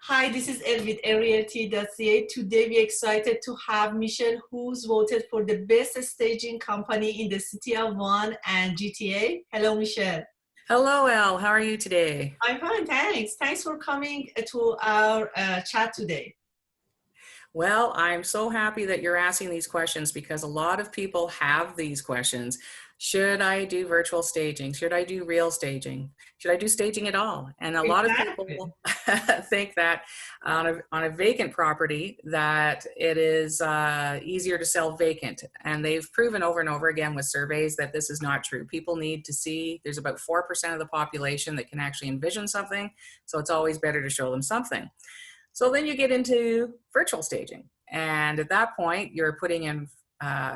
Hi, this is El with Realestate.ca. Today we're excited to have Michelle, who's voted for the best staging company in the city of Vaughan and GTA. Hello, Michelle. Hello, Elle. How are you today? I'm fine, thanks. Thanks for coming to our chat today. Well, I'm so happy that you're asking these questions because a lot of people have these questions. Should I do virtual staging? Should I do real staging? Should I do staging at all? And a lot of Exactly. people think that on a vacant property that it is easier to sell vacant. And they've proven over and over again with surveys that this is not true. People need to see there's about 4% of the population that can actually envision something. So it's always better to show them something. So then you get into virtual staging. And at that point, you're putting in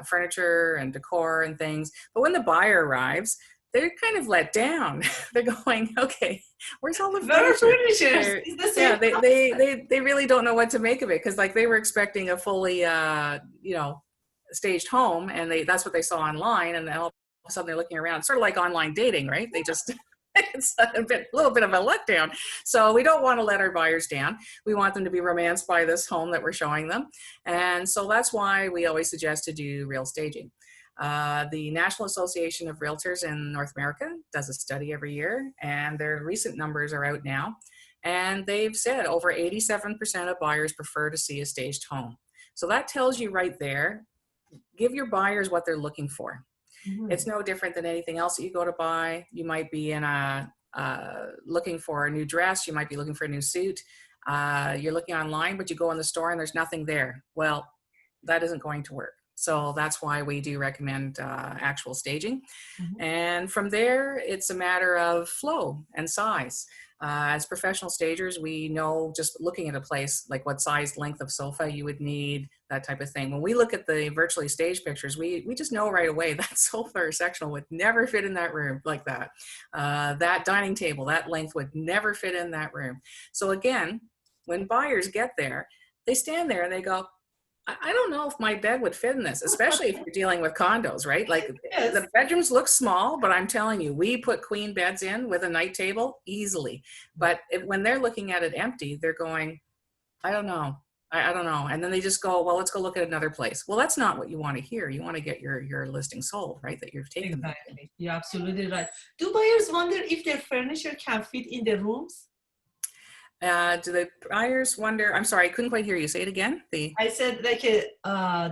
furniture and decor and things. But when the buyer arrives, they're kind of let down. They're going, okay, where's all the Very furniture? furniture. It's the same. Yeah, they really don't know what to make of it because like they were expecting a fully, staged home, and that's what they saw online, and then all of a sudden they're looking around, sort of like online dating, right? They just it's a little bit of a letdown. So we don't want to let our buyers down. We want them to be romanced by this home that we're showing them. And so that's why we always suggest to do real staging. The National Association of Realtors in North America does a study every year, and their recent numbers are out now. And they've said over 87% of buyers prefer to see a staged home. So that tells you right there, give your buyers what they're looking for. It's no different than anything else that you go to buy. You might be in looking for a new dress. You might be looking for a new suit. You're looking online, but you go in the store and there's nothing there. Well, that isn't going to work. So that's why we do recommend actual staging. And from there, it's a matter of flow and size. As professional stagers, we know just looking at a place, like what size length of sofa you would need, that type of thing. When we look at the virtually staged pictures, we just know right away that sofa or sectional would never fit in that room like that. That dining table, that length would never fit in that room. So again, when buyers get there, they stand there and they go, I don't know if my bed would fit in this, especially if you're dealing with condos, right? Like Yes. the bedrooms look small, but I'm telling you, we put queen beds in with a night table easily. But when they're looking at it empty, they're going, I don't know. I don't know. And then they just go, well, let's go look at another place. Well, that's not what you want to hear. You want to get your listing sold, right? That you've taken. Exactly. You're absolutely right. Do buyers wonder if their furniture can fit in the rooms? Do the buyers wonder, I'm sorry, I couldn't quite hear you. Say it again. I said, like,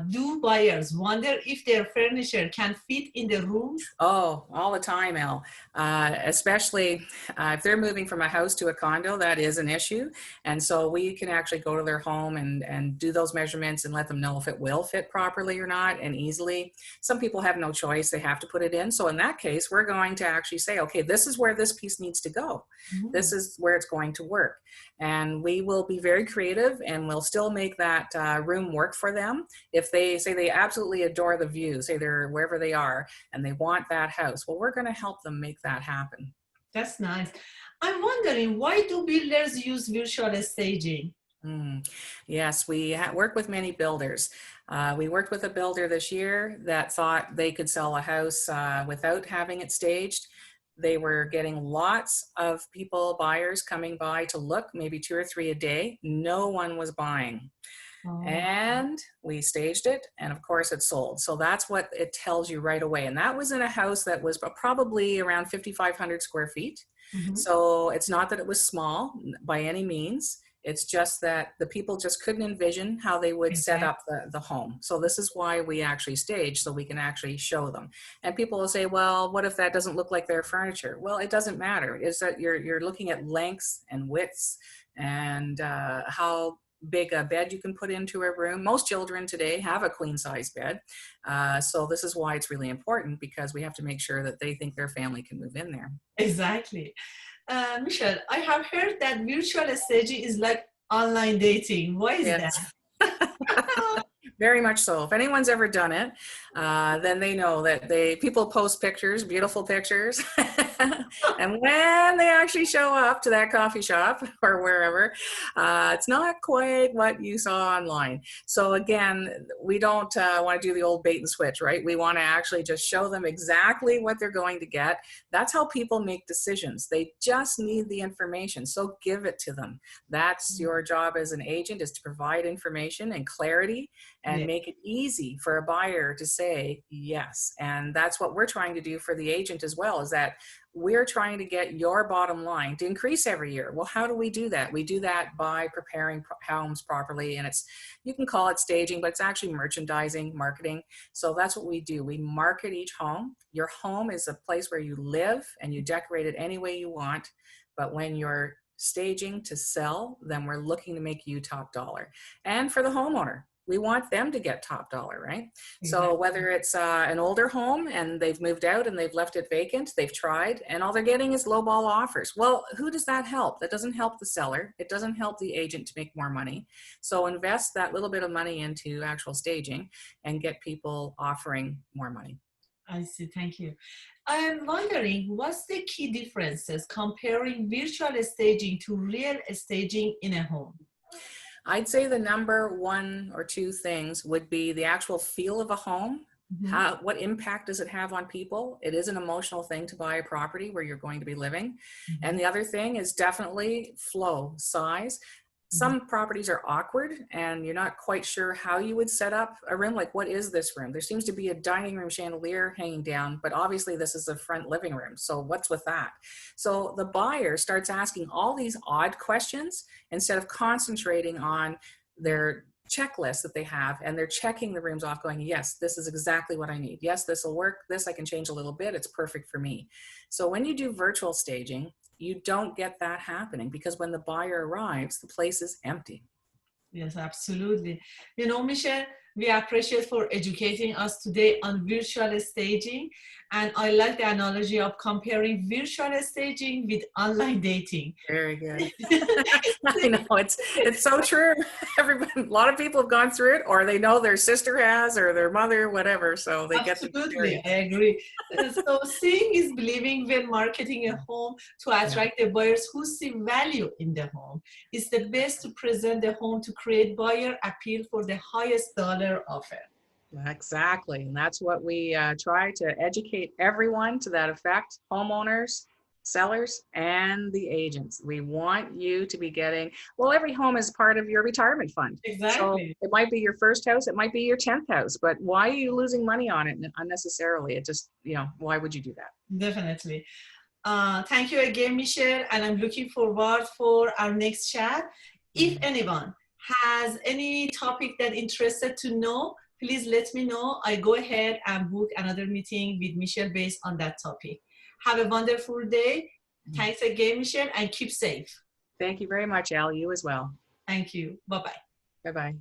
do buyers wonder if their furniture can fit in the rooms? Oh, all the time, Elle. Especially if they're moving from a house to a condo, that is an issue. And so we can actually go to their home and do those measurements and let them know if it will fit properly or not, and easily. Some people have no choice. They have to put it in. So in that case, we're going to actually say, okay, this is where this piece needs to go. This is where it's going to work. And we will be very creative, and we'll still make that room work for them. If they say they absolutely adore the view, say they're wherever they are, and they want that house, well, we're going to help them make that happen. That's nice. I'm wondering, why do builders use virtual staging? Yes, we work with many builders. We worked with a builder this year that thought they could sell a house without having it staged. They were getting lots of people, buyers coming by to look, maybe 2 or 3 a day. No one was buying. And we staged it, and of course it sold. So that's what it tells you right away. And that was in a house that was probably around 5,500 square feet. So it's not that it was small by any means. It's just that the people just couldn't envision how they would set up the home. So this is why we actually stage, so we can actually show them. And people will say, well, what if that doesn't look like their furniture? Well, it doesn't matter. It's that you're looking at lengths and widths and how big a bed you can put into a room. Most children today have a queen size bed. So this is why it's really important, because we have to make sure that they think their family can move in there. Exactly. Michelle, I have heard that virtual staging is like online dating. Why is that? Very much so. If anyone's ever done it, then they know that people post pictures, beautiful pictures. And when they actually show up to that coffee shop or wherever, it's not quite what you saw online. So again, we don't want to do the old bait and switch, right? We want to actually just show them exactly what they're going to get. That's how people make decisions. They just need the information. So give it to them. That's your job as an agent, is to provide information and clarity and Yeah, make it easy for a buyer to say yes. And that's what we're trying to do for the agent as well, is that we're trying to get your bottom line to increase every year. Well, how do we do that? We do that by preparing homes properly. And you can call it staging, but it's actually merchandising, marketing. So that's what we do. We market each home. Your home is a place where you live and you decorate it any way you want. But when you're staging to sell, then we're looking to make you top dollar. And for the homeowner, we want them to get top dollar, right? exactly. So whether it's an older home and they've moved out and they've left it vacant, they've tried, and all they're getting is lowball offers. Well, who does that help? That doesn't help the seller. It doesn't help the agent to make more money. So invest that little bit of money into actual staging and get people offering more money. I see. Thank you. I'm wondering, what's the key differences comparing virtual staging to real staging in a home? I'd say the number one or two things would be the actual feel of a home. Mm-hmm. What impact does it have on people? It is an emotional thing to buy a property where you're going to be living. Mm-hmm. And the other thing is definitely flow, size. Some properties are awkward and you're not quite sure how you would set up a room. Like, what is this room? There seems to be a dining room chandelier hanging down, but obviously this is the front living room. So what's with that? So the buyer starts asking all these odd questions instead of concentrating on their checklist that they have, and they're checking the rooms off going, yes, this is exactly what I need. Yes, this will work. This I can change a little bit. It's perfect for me. So when you do virtual staging, you don't get that happening, because when the buyer arrives, the place is empty. Yes, absolutely. You know, Michelle, we appreciate for educating us today on virtual staging. And I like the analogy of comparing virtual staging with online dating. Very good. I know, it's so true. Everybody, a lot of people have gone through it, or they know their sister has, or their mother, whatever. So they get the Absolutely, experience. I agree. So seeing is believing when marketing a home to attract the buyers who see value in the home. It's the best to present the home to create buyer appeal for the highest dollar offer. Exactly. And that's what we try to educate everyone to that effect: homeowners, sellers, and the agents. We want you to be getting, well, every home is part of your retirement fund. So Exactly. it might be your first house, it might be your 10th house, but why are you losing money on it unnecessarily? It just, why would you do that? Definitely. Thank you again, Michelle, and I'm looking forward for our next chat. If anyone has any topic that interested to know, please let me know. I go ahead and book another meeting with Michelle based on that topic. Have a wonderful day. Thanks again, Michelle, and keep safe. Thank you very much, Al. You as well. Thank you. Bye-bye. Bye-bye.